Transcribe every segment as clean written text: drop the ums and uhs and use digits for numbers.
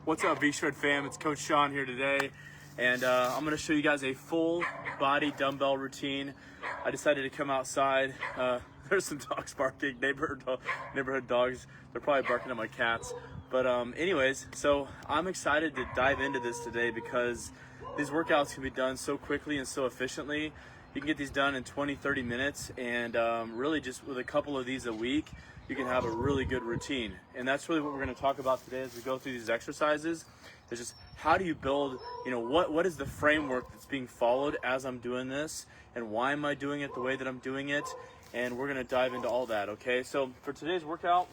What's up, V-Shred fam? It's Coach Sean here today, and I'm going to show you guys a full body dumbbell routine. I decided to come outside. There's some dogs barking, neighborhood dogs. They're probably barking at my cats. But anyways, so I'm excited to dive into this today because these workouts can be done so quickly and so efficiently. You can get these done in 20-30 minutes, and really just with a couple of these a week, you can have a really good routine. And that's really what we're going to talk about today as we go through these exercises. Is just how do you build, what is the framework that's being followed as I'm doing this, and why am I doing it the way that I'm doing it? And we're going to dive into all that, okay? So for today's workout,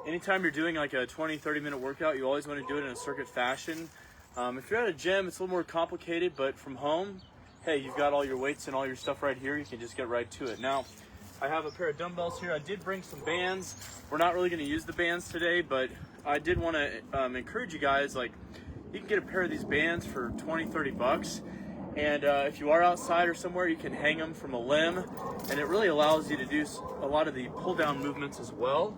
anytime you're doing like a 20-30 minute workout, you always want to do it in a circuit fashion. If you're at a gym, it's a little more complicated, but from home, hey, you've got all your weights and all your stuff right here. You can just get right to it. Now, I have a pair of dumbbells here. I did bring some bands. We're not really going to use the bands today, but I did want to encourage you guys, like, you can get a pair of these bands for 20-30 bucks. And if you are outside or somewhere, you can hang them from a limb, and it really allows you to do a lot of the pull down movements as well,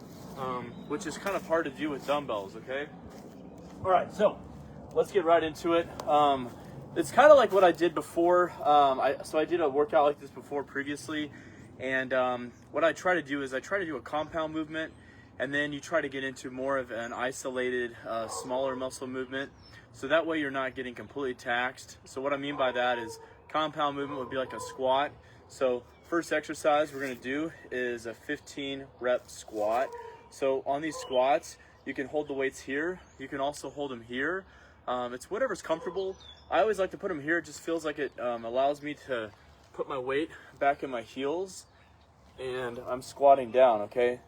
which is kind of hard to do with dumbbells, okay? All right, so let's get right into it. It's kind of like what I did before. So I did a workout like this before previously. And what I try to do is I try to do a compound movement, and then you try to get into more of an isolated, smaller muscle movement. So that way you're not getting completely taxed. So what I mean by that is compound movement would be like a squat. So first exercise we're going to do is a 15 rep squat. So on these squats, you can hold the weights here. You can also hold them here. It's whatever's comfortable. I always like to put them here. It just feels like it allows me to put my weight back in my heels, and I'm squatting down, okay?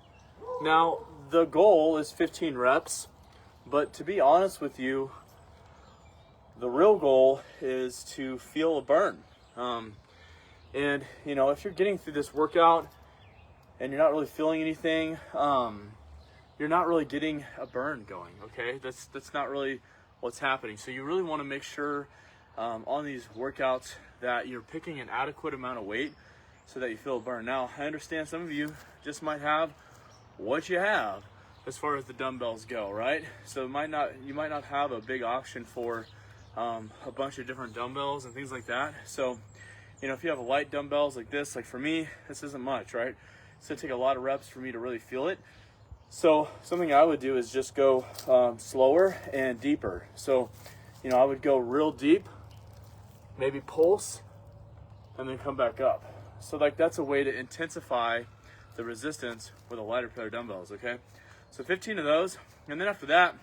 Now, the goal is 15 reps, but to be honest with you, the real goal is to feel a burn. And, if you're getting through this workout and you're not really feeling anything, you're not really getting a burn going, okay? That's not really what's happening. So you really want to make sure on these workouts that you're picking an adequate amount of weight so that you feel a burn. Now, I understand some of you just might have what you have as far as the dumbbells go, right? So you might not have a big option for a bunch of different dumbbells and things like that. So, if you have a light dumbbells like this, like for me, this isn't much, right? It's gonna take a lot of reps for me to really feel it. So something I would do is just go slower and deeper. So, I would go real deep, maybe pulse, and then come back up. So that's a way to intensify the resistance with a lighter pair of dumbbells, okay? So 15 of those, and then after that,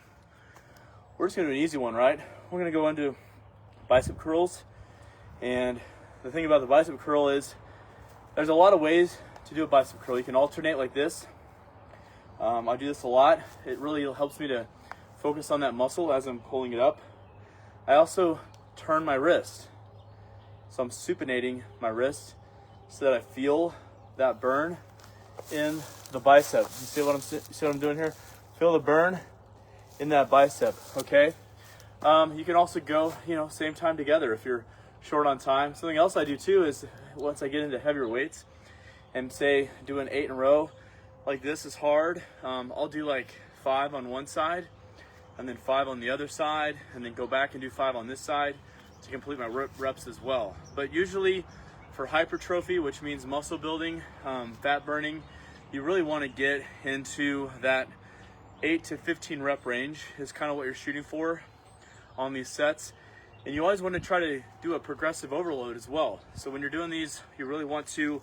we're just gonna do an easy one, right? We're gonna go into bicep curls, and the thing about the bicep curl is there's a lot of ways to do a bicep curl. You can alternate like this. I do this a lot. It really helps me to focus on that muscle as I'm pulling it up. I also turn my wrist. So I'm supinating my wrist so that I feel that burn in the bicep. You see what I'm doing here? Feel the burn in that bicep, okay? You can also go, same time together if you're short on time. Something else I do too is once I get into heavier weights and say doing 8 in a row, like this is hard, I'll do like 5 on one side and then 5 on the other side, and then go back and do 5 on this side to complete my reps as well. But usually for hypertrophy, which means muscle building, fat burning, you really want to get into that 8 to 15 rep range is kind of what you're shooting for on these sets. And you always want to try to do a progressive overload as well. So when you're doing these, you really want to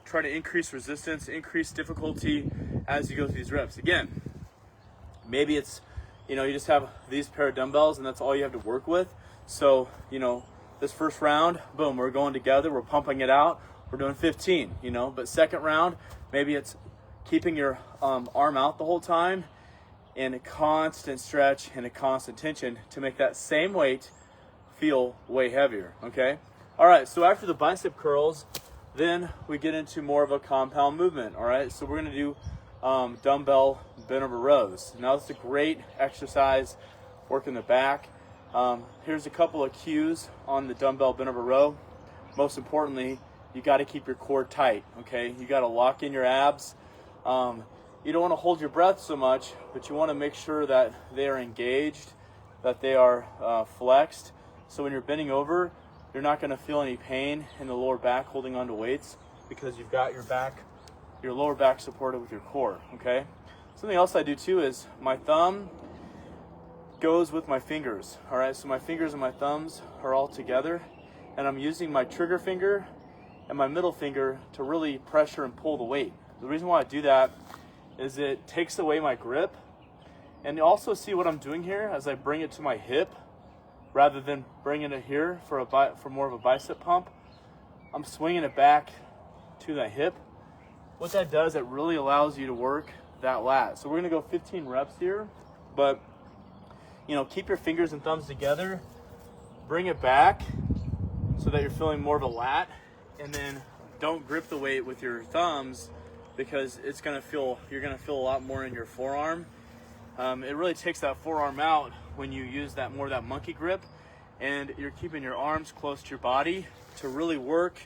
try to increase resistance, increase difficulty as you go through these reps. Again, maybe it's, you just have these pair of dumbbells and that's all you have to work with. So, this first round, boom, we're going together, we're pumping it out, we're doing 15, but second round, maybe it's keeping your arm out the whole time and a constant stretch and a constant tension to make that same weight feel way heavier, okay? All right, so after the bicep curls, then we get into more of a compound movement, all right? So we're gonna do dumbbell bent over rows. Now it's a great exercise, working the back. Here's a couple of cues on the dumbbell bent over row. Most importantly, you got to keep your core tight, okay? You got to lock in your abs. you don't want to hold your breath so much, but you want to make sure that they are engaged, that they are flexed. So when you're bending over, you're not going to feel any pain in the lower back holding onto weights because you've got your lower back supported with your core, okay? Something else I do too is my thumb goes with my fingers, all right? So my fingers and my thumbs are all together, and I'm using my trigger finger and my middle finger to really pressure and pull the weight. The reason why I do that is it takes away my grip, and you also see what I'm doing here as I bring it to my hip rather than bringing it here for more of a bicep pump. I'm swinging it back to the hip. What that does, it really allows you to work that lat. So we're gonna go 15 reps here, but you know, keep your fingers and thumbs together, bring it back so that you're feeling more of a lat, and then don't grip the weight with your thumbs because you're gonna feel a lot more in your forearm. It really takes that forearm out when you use that monkey grip, and you're keeping your arms close to your body to really work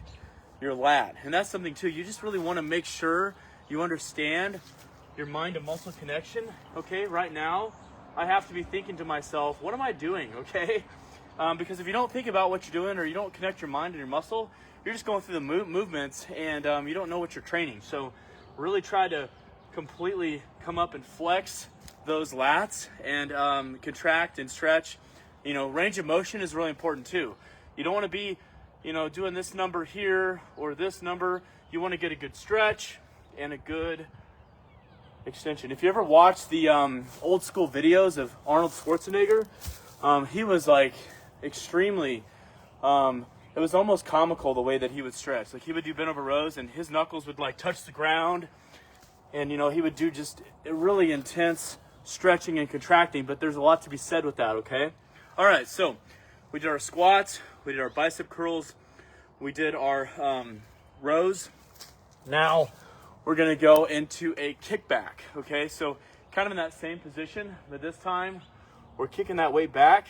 your lat. And that's something too, you just really wanna make sure you understand your mind to muscle connection. Okay, right now, I have to be thinking to myself, what am I doing, okay? Because if you don't think about what you're doing or you don't connect your mind and your muscle, you're just going through the movements and you don't know what you're training. So really try to completely come up and flex those lats and contract and stretch. You know, range of motion is really important too. You don't want to be, you know, doing this number here or this number. You want to get a good stretch and a good extension. If you ever watch the old school videos of Arnold Schwarzenegger, he was like extremely, it was almost comical the way that he would stretch. Like he would do bent over rows and his knuckles would like touch the ground, and you know, he would do just a really intense stretching and contracting, but there's a lot to be said with that, okay? All right, so we did our squats, we did our bicep curls, we did our rows. Now we're gonna go into a kickback, okay? So kind of in that same position, but this time we're kicking that weight back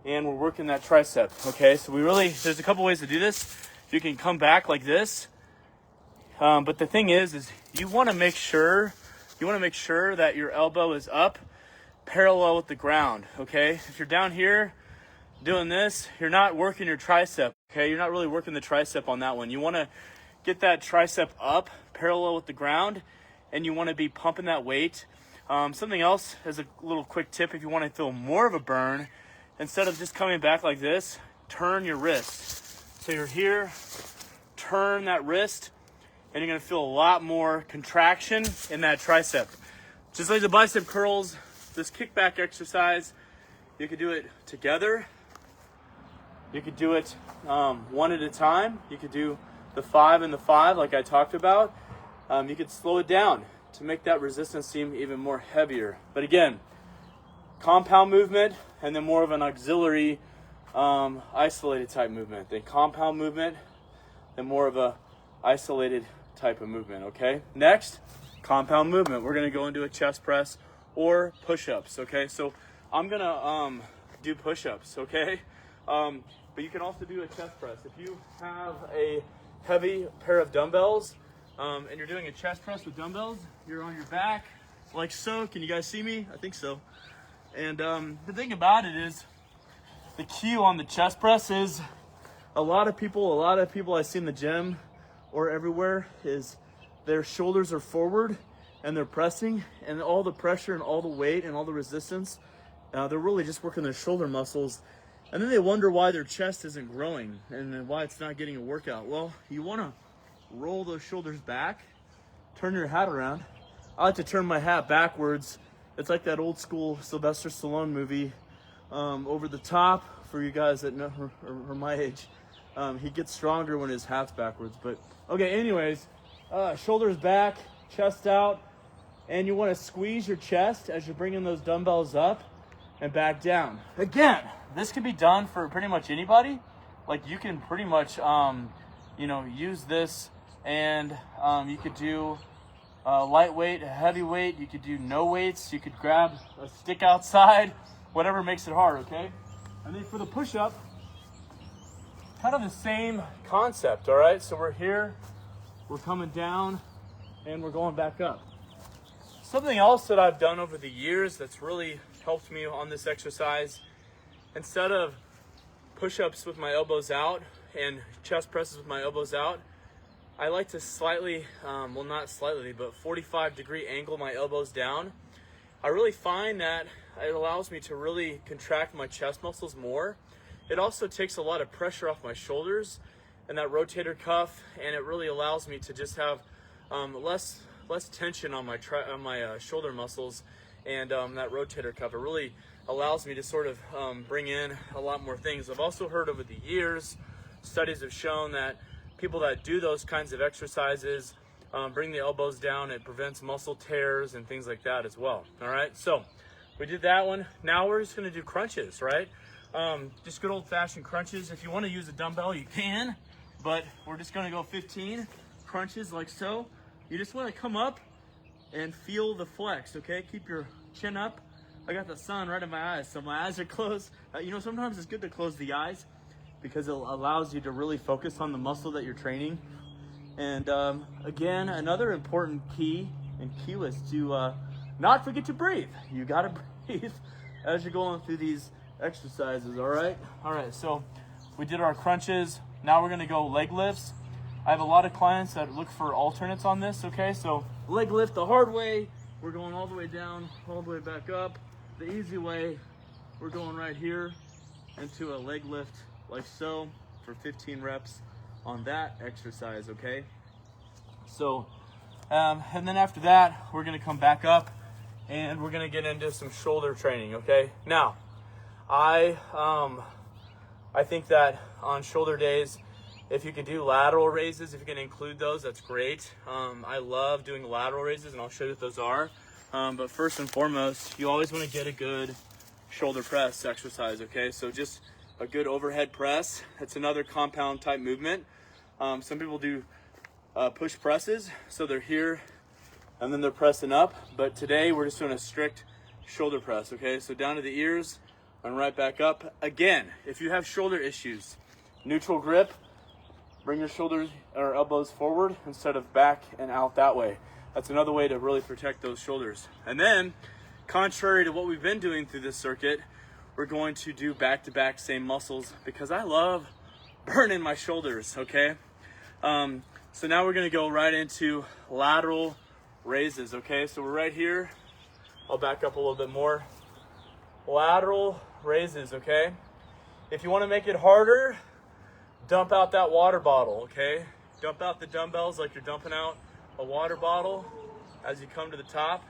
and we're working that tricep, okay? So there's a couple ways to do this. You can come back like this, but the thing is you wanna make sure that your elbow is up parallel with the ground, okay? If you're down here doing this, you're not working your tricep, okay? You're not really working the tricep on that one. You wanna get that tricep up parallel with the ground, and you want to be pumping that weight. Something else as a little quick tip, if you want to feel more of a burn, instead of just coming back like this, turn your wrist. So you're here, turn that wrist, and you're going to feel a lot more contraction in that tricep. Just like the bicep curls, this kickback exercise, you could do it together. You could do it one at a time. You could do the 5 and the 5 like I talked about. You could slow it down to make that resistance seem even more heavier. But again, compound movement and then more of an auxiliary isolated type movement. Then compound movement, then more of a isolated type of movement, okay? Next, compound movement. We're gonna go into a chest press or push-ups, okay? So I'm gonna do push-ups, okay? But you can also do a chest press. If you have a heavy pair of dumbbells and you're doing a chest press with dumbbells, you're on your back like so. Can you guys see me? I think so. And the thing about it is, the cue on the chest press is a lot of people I see in the gym or everywhere is their shoulders are forward and they're pressing, and all the pressure and all the weight and all the resistance, they're really just working their shoulder muscles. And then they wonder why their chest isn't growing and why it's not getting a workout. Well, you want to roll those shoulders back, turn your hat around. I like to turn my hat backwards. It's like that old school Sylvester Stallone movie, Over the Top, for you guys that know are my age. He gets stronger when his hat's backwards. But okay, anyways, shoulders back, chest out, and you want to squeeze your chest as you're bringing those dumbbells up and back down. Again, this can be done for pretty much anybody. Like you can pretty much, use this, and you could do lightweight, heavyweight. You could do no weights. You could grab a stick outside, whatever makes it hard. Okay. And then for the push-up, kind of the same concept. All right. So we're here, we're coming down, and we're going back up. Something else that I've done over the years that's really helped me on this exercise, instead of push-ups with my elbows out and chest presses with my elbows out, I like to slightly, well not slightly, but 45-degree angle my elbows down. I really find that it allows me to really contract my chest muscles more. It also takes a lot of pressure off my shoulders and that rotator cuff, and it really allows me to just have less tension on my shoulder muscles and that rotator cuff. It really allows me to sort of bring in a lot more things. I've also heard over the years, studies have shown that people that do those kinds of exercises bring the elbows down. It prevents muscle tears and things like that as well. All right, so we did that one. Now we're just gonna do crunches, right? Just good old-fashioned crunches. If you want to use a dumbbell, you can, but we're just gonna go 15 crunches like so. You just want to come up and feel the flex, okay? Keep your chin up. I got the sun right in my eyes, so my eyes are closed. You know, sometimes it's good to close the eyes because it allows you to really focus on the muscle that you're training. And again, another important key and cue is to not forget to breathe. You gotta breathe as you're going through these exercises, all right? All right, so we did our crunches. Now we're gonna go leg lifts. I have a lot of clients that look for alternates on this, okay? So leg lift the hard way, we're going all the way down, all the way back up. The easy way, we're going right here into a leg lift like so for 15 reps on that exercise, okay? So, and then after that, we're gonna come back up and we're gonna get into some shoulder training, okay? Now, I think that on shoulder days, if you can do lateral raises, if you can include those, that's great. I love doing lateral raises, and I'll show you what those are. But first and foremost, you always want to get a good shoulder press exercise, okay? So just a good overhead press. It's another compound type movement. Some people do push presses, so they're here and then they're pressing up. But today we're just doing a strict shoulder press, okay? So down to the ears and right back up. Again, if you have shoulder issues, neutral grip, bring your shoulders or elbows forward instead of back and out that way. That's another way to really protect those shoulders. And then, contrary to what we've been doing through this circuit, we're going to do back-to-back same muscles because I love burning my shoulders, okay? So now we're gonna go right into lateral raises, okay? So we're right here. I'll back up a little bit more. Lateral raises, okay? If you wanna make it harder, dump out that water bottle, okay? Dump out the dumbbells like you're dumping out a water bottle as you come to the top.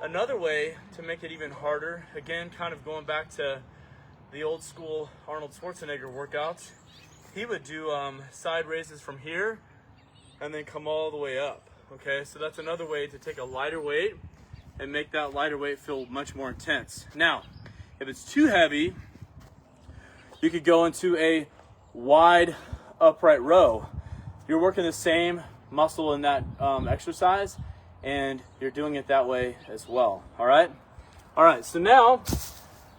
Another way to make it even harder, again, kind of going back to the old school Arnold Schwarzenegger workouts, he would do side raises from here and then come all the way up, okay? So that's another way to take a lighter weight and make that lighter weight feel much more intense. Now, if it's too heavy, you could go into a wide upright row. You're working the same muscle in that exercise, and you're doing it that way as well. All right, so now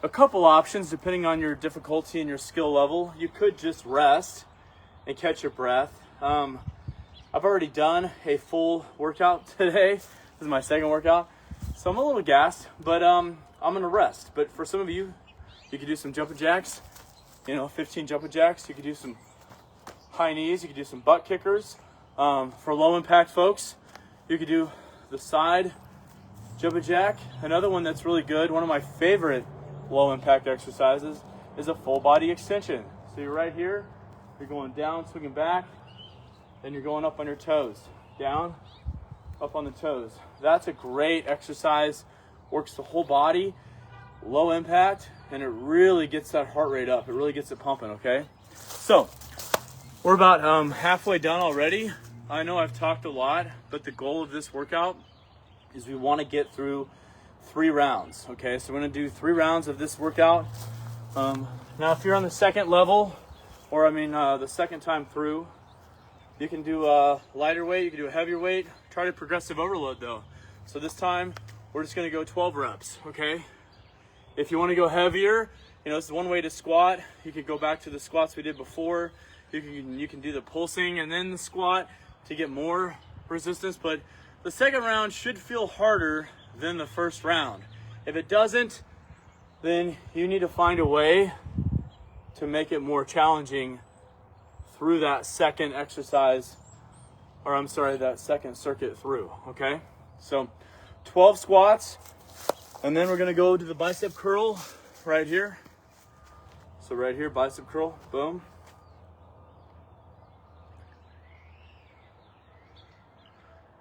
a couple options depending on your difficulty and your skill level. You could just rest and catch your breath. I've already done a full workout today. This is my second workout, so I'm a little gassed, but I'm gonna rest. But for some of you, you could do some jumping jacks, 15 jumping jacks. You could do some high knees, you could do some butt kickers. For low impact folks, you could do the side jumping jack. Another one that's really good, one of my favorite low impact exercises, is a full body extension. So you're right here, you're going down, swinging back, then you're going up on your toes. Down, up on the toes. That's a great exercise, works the whole body, low impact, and it really gets that heart rate up. It really gets it pumping, okay? So, we're about halfway done already. I know I've talked a lot, but the goal of this workout is we want to get through 3 rounds, okay? So we're gonna do 3 rounds of this workout. Now, if you're on the second level, or the second time through, you can do a lighter weight, you can do a heavier weight. Try to progressive overload though. So this time, we're just gonna go 12 reps, okay? If you wanna go heavier, this is one way to squat. You could go back to the squats we did before. You can do the pulsing and then the squat to get more resistance, but the second round should feel harder than the first round. If it doesn't, then you need to find a way to make it more challenging through that second exercise, or I'm sorry, that second circuit through, okay? So 12 squats, and then we're gonna go to the bicep curl right here. So right here, bicep curl, boom.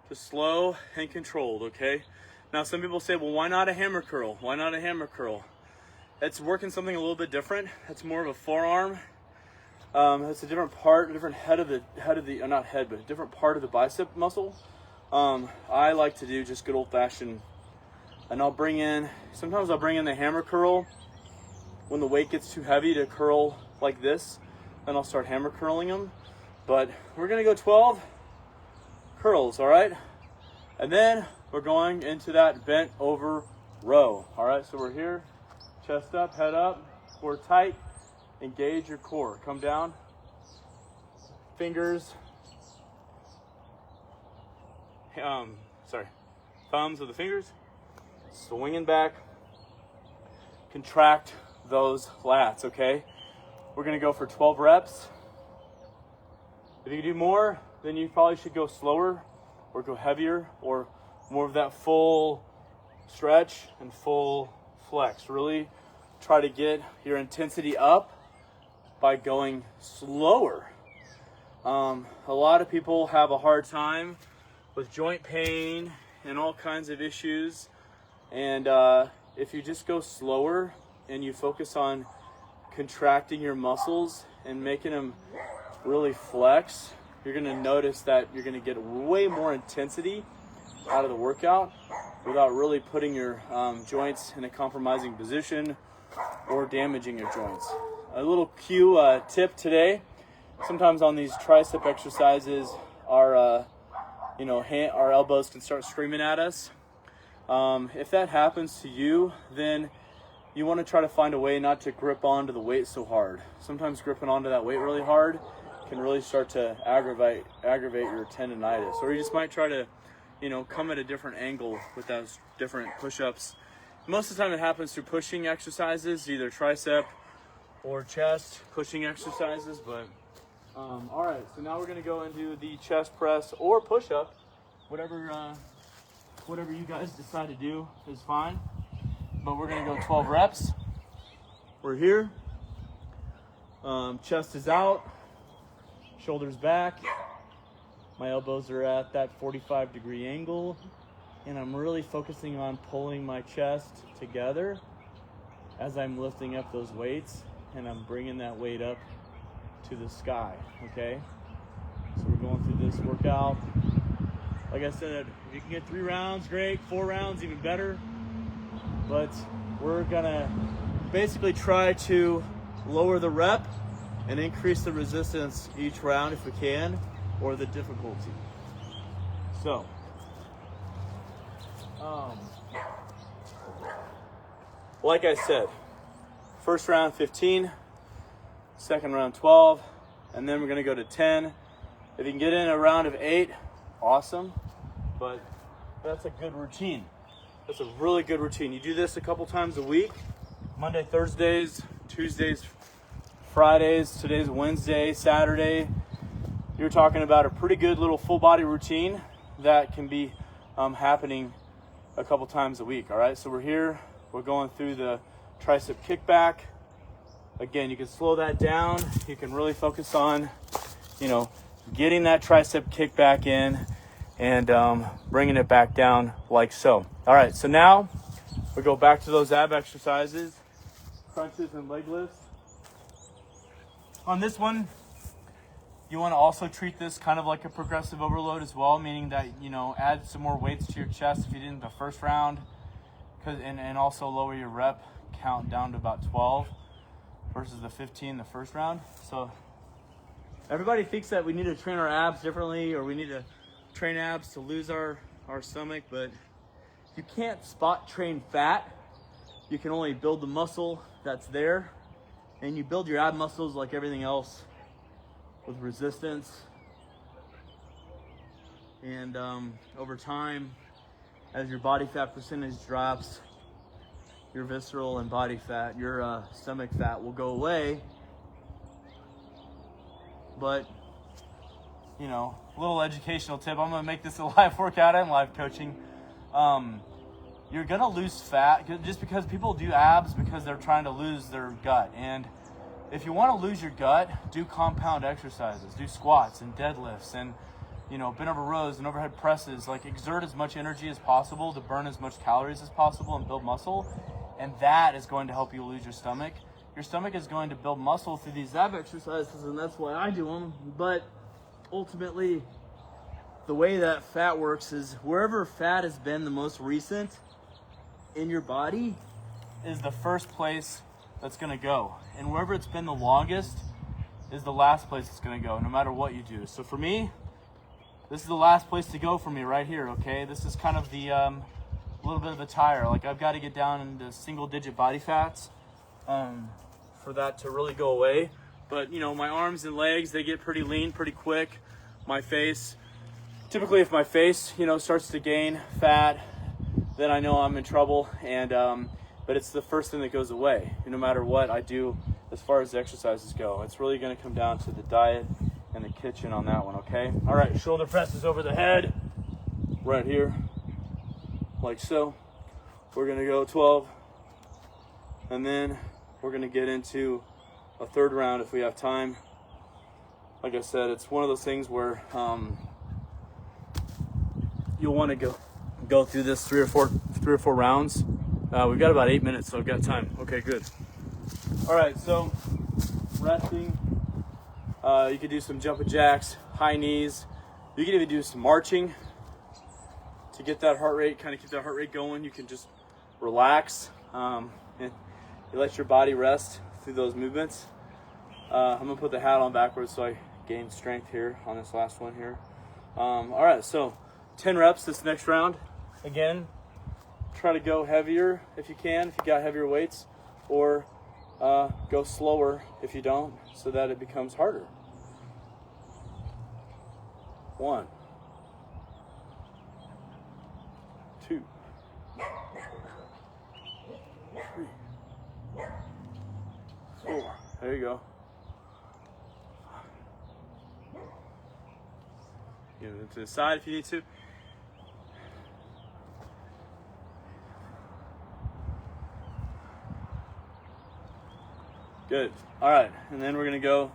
Just slow and controlled, okay? Now some people say, well, why not a hammer curl? Why not a hammer curl? It's working something a little bit different. It's more of a forearm. It's a different part, a different head of the, not head, but a different part of the bicep muscle. I like to do just good old fashioned, and sometimes I'll bring in the hammer curl when the weight gets too heavy to curl like this, then I'll start hammer curling them. But we're gonna go 12 curls, all right? And then we're going into that bent over row, all right? So we're here, chest up, head up, core tight, engage your core. Come down, fingers, thumbs of the fingers, swinging back, contract those lats, okay? We're gonna go for 12 reps. If you can do more, then you probably should go slower or go heavier or more of that full stretch and full flex. Really try to get your intensity up by going slower. A lot of people have a hard time with joint pain and all kinds of issues. And if you just go slower and you focus on contracting your muscles and making them really flex, you're gonna notice that you're gonna get way more intensity out of the workout without really putting your joints in a compromising position or damaging your joints. A little cue tip today, sometimes on these tricep exercises, our elbows can start screaming at us. If that happens to you, then you want to try to find a way not to grip onto the weight so hard. Sometimes gripping onto that weight really hard can really start to aggravate your tendonitis. Or you just might try to, come at a different angle with those different push-ups. Most of the time it happens through pushing exercises, either tricep or chest pushing exercises. But all right, so now we're going to go into the chest press or push-up. Whatever you guys decide to do is fine. But we're gonna go 12 reps. We're here. Chest is out, shoulders back. My elbows are at that 45-degree angle, and I'm really focusing on pulling my chest together as I'm lifting up those weights, and I'm bringing that weight up to the sky, okay? So we're going through this workout. Like I said, if you can get 3 rounds, great. 4 rounds, even better. But we're gonna basically try to lower the rep and increase the resistance each round if we can, or the difficulty. So, like I said, first round 15, second round 12, and then we're gonna go to 10. If you can get in a round of 8, awesome, but that's a good routine. That's a really good routine. You do this a couple times a week, Monday, Thursdays, Tuesdays, Fridays, today's Wednesday, Saturday. You're talking about a pretty good little full body routine that can be happening a couple times a week, all right? So we're here, we're going through the tricep kickback. Again, you can slow that down. You can really focus on, getting that tricep kickback in and bringing it back down like so. All right, so now we go back to those ab exercises, crunches and leg lifts. On this one, you want to also treat this kind of like a progressive overload as well, meaning that, add some more weights to your chest if you did in the first round, and also lower your rep count down to about 12 versus the 15 the first round. So everybody thinks that we need to train our abs differently, or we need to train abs to lose our stomach, but you can't spot train fat. You can only build the muscle that's there, and you build your ab muscles like everything else with resistance And over time, as your body fat percentage drops, your visceral and body fat, your stomach fat will go away. But, you know, a little educational tip. I'm gonna make this a live workout and live coaching. You're gonna lose fat just because people do abs because they're trying to lose their gut. And if you want to lose your gut, do compound exercises, do squats and deadlifts and, you know, bent over rows and overhead presses. Like, exert as much energy as possible to burn as much calories as possible and build muscle. And that is going to help you lose your stomach. Your stomach is going to build muscle through these ab exercises, and that's why I do them. But ultimately, the way that fat works is wherever fat has been the most recent in your body is the first place that's going to go. And wherever it's been the longest is the last place it's going to go, no matter what you do. So for me, this is the last place to go for me right here, okay? This is kind of the little bit of a tire. Like, I've got to get down into single-digit body fats for that to really go away. But, you know, my arms and legs, they get pretty lean pretty quick. My face, typically if my face, you know, starts to gain fat, then I know I'm in trouble. And but it's the first thing that goes away, no matter what I do as far as the exercises go. It's really going to come down to the diet and the kitchen on that one, okay? All right, shoulder presses over the head, right here, like so. We're going to go 12, and then we're going to get into a third round if we have time. Like I said, it's one of those things where you'll want to go through this three or four rounds. We've got about 8 minutes, so I've got time. Okay, good. All right, so resting. You could do some jumping jacks, high knees. You can even do some marching to get that heart rate, kind of keep that heart rate going. You can just relax and you let your body rest through those movements. I'm gonna put the hat on backwards so I gain strength here on this last one here. All right, so 10 reps this next round. Again, try to go heavier if you can, if you got heavier weights, or go slower if you don't, so that it becomes harder. 1, 2, 3, 4. There you go. Give it to the side if you need to. Good. All right, and then we're gonna go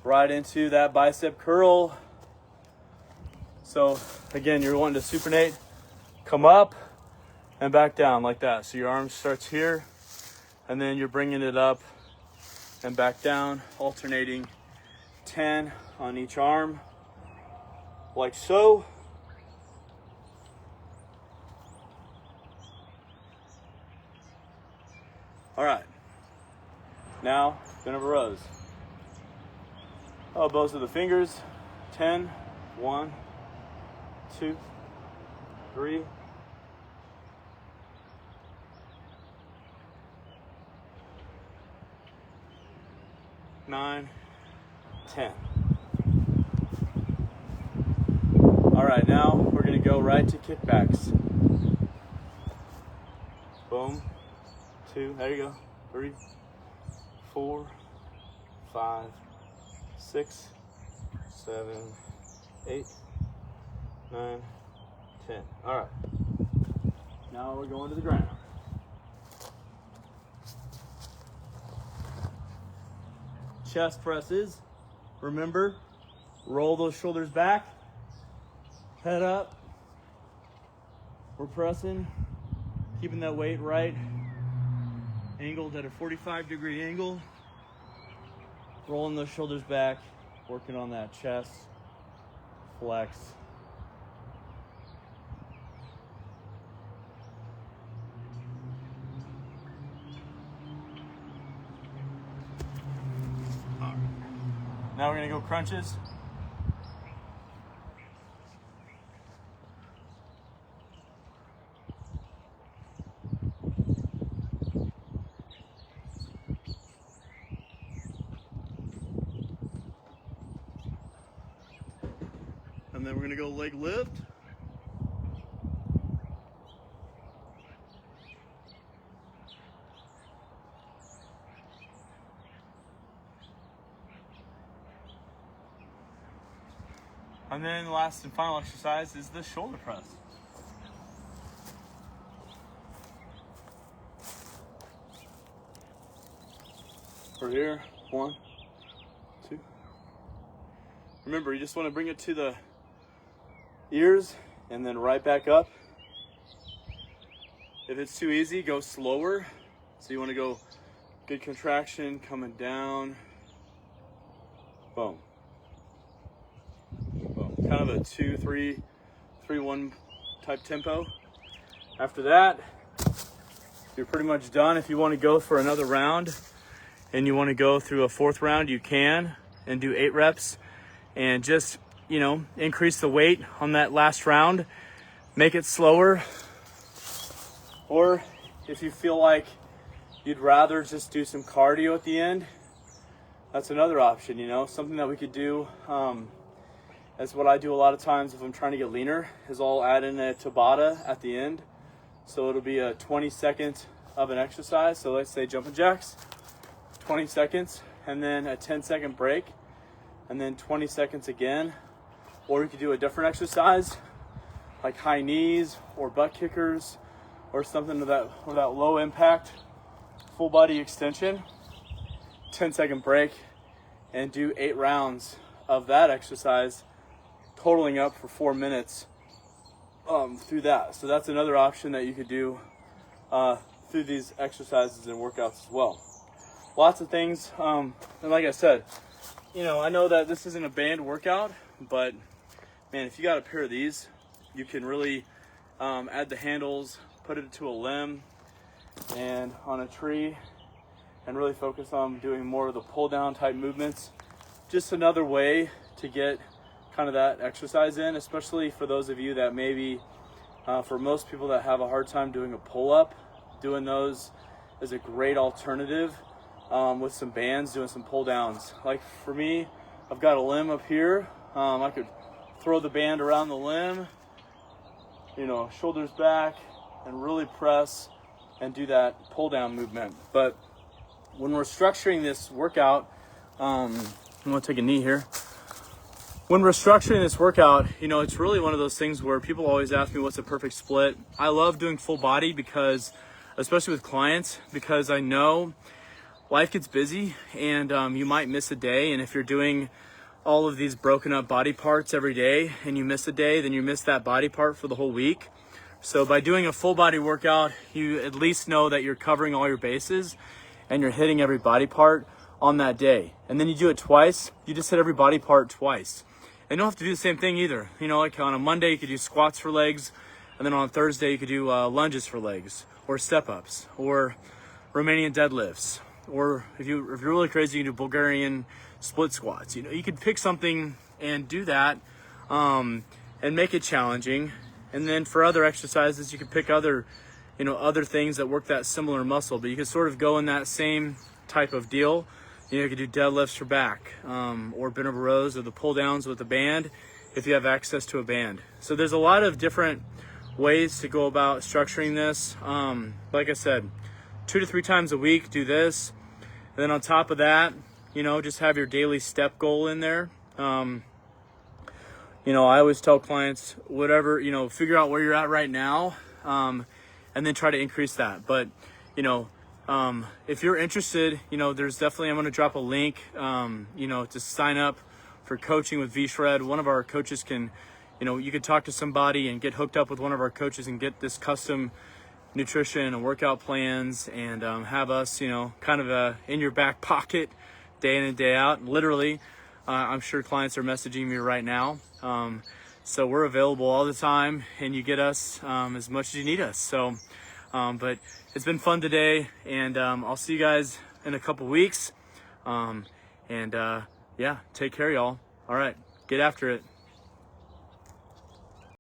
right into that bicep curl. So again, you're wanting to supinate, come up and back down like that. So your arm starts here, and then you're bringing it up and back down, alternating 10 on each arm, like so. All right. Now, bent over rows. Elbows of the fingers. 10, 1, 2, 3, 9, 10. All right, now we're gonna go right to kickbacks. Boom, 2, there you go, 3, 4, 5, 6, 7, 8, 9, 10. All right. Now we're going to the ground. Chest presses. Remember, roll those shoulders back. Head up. We're pressing, keeping that weight right. Angled at a 45-degree angle. Rolling those shoulders back, working on that chest flex. Now we're gonna go crunches. And then we're gonna go leg lift. And then the last and final exercise is the shoulder press. We're here, 1, 2. Remember, you just want to bring it to the ears and then right back up. If it's too easy, go slower. So you want to go good contraction, coming down. Boom. Boom. Kind of a 2, 3, 3, 1 type tempo. After that, you're pretty much done. If you want to go for another round and you want to go through a 4th round, you can, and do 8 reps and just, you know, increase the weight on that last round, make it slower. Or if you feel like you'd rather just do some cardio at the end, that's another option, you know, something that we could do. That's what I do a lot of times if I'm trying to get leaner, is I'll add in a Tabata at the end. So it'll be a 20 seconds of an exercise. So let's say jumping jacks, 20 seconds, and then a 10-second break, and then 20 seconds again. Or you could do a different exercise like high knees or butt kickers or something with that low impact full body extension. 10-second break, and do 8 rounds of that exercise, totaling up for 4 minutes through that. So that's another option that you could do through these exercises and workouts as well. Lots of things, and like I said, you know, I know that this isn't a band workout, but man, if you got a pair of these, you can really add the handles, put it to a limb and on a tree, and really focus on doing more of the pull down type movements. Just another way to get kind of that exercise in, especially for those of you that maybe, for most people that have a hard time doing a pull up, doing those is a great alternative with some bands, doing some pull downs. Like for me, I've got a limb up here. I could throw the band around the limb, you know, shoulders back, and really press and do that pull down movement. But when we're structuring this workout, I'm gonna take a knee here. When we're structuring this workout, you know, it's really one of those things where people always ask me what's a perfect split. I love doing full body because, especially with clients, because I know life gets busy and you might miss a day. And if you're doing all of these broken up body parts every day and you miss a day, then you miss that body part for the whole week. So by doing a full body workout, you at least know that you're covering all your bases and you're hitting every body part on that day. And then you do it twice, you just hit every body part twice. And you don't have to do the same thing either. You know, like on a Monday, you could do squats for legs, and then on Thursday, you could do lunges for legs, or step-ups, or Romanian deadlifts. Or if you're really crazy, you can do Bulgarian split squats. You know, you could pick something and do that, and make it challenging. And then for other exercises, you could pick other things that work that similar muscle, but you could sort of go in that same type of deal. You know, you could do deadlifts for back, or bent over rows, or the pull downs with a band if you have access to a band. So there's a lot of different ways to go about structuring this. Like I said, 2 to 3 times a week, do this. And then on top of that, you know, just have your daily step goal in there. You know, I always tell clients, whatever, you know, figure out where you're at right now, and then try to increase that. But, you know, if you're interested, you know, there's definitely, I'm going to drop a link, you know, to sign up for coaching with V-Shred. One of our coaches can, you know, you could talk to somebody and get hooked up with one of our coaches and get this custom nutrition and workout plans, and have us, you know, kind of in your back pocket day in and day out. Literally, I'm sure clients are messaging me right now. So we're available all the time, and you get us as much as you need us. So, but it's been fun today, and I'll see you guys in a couple weeks. Yeah, take care, y'all. All right, get after it.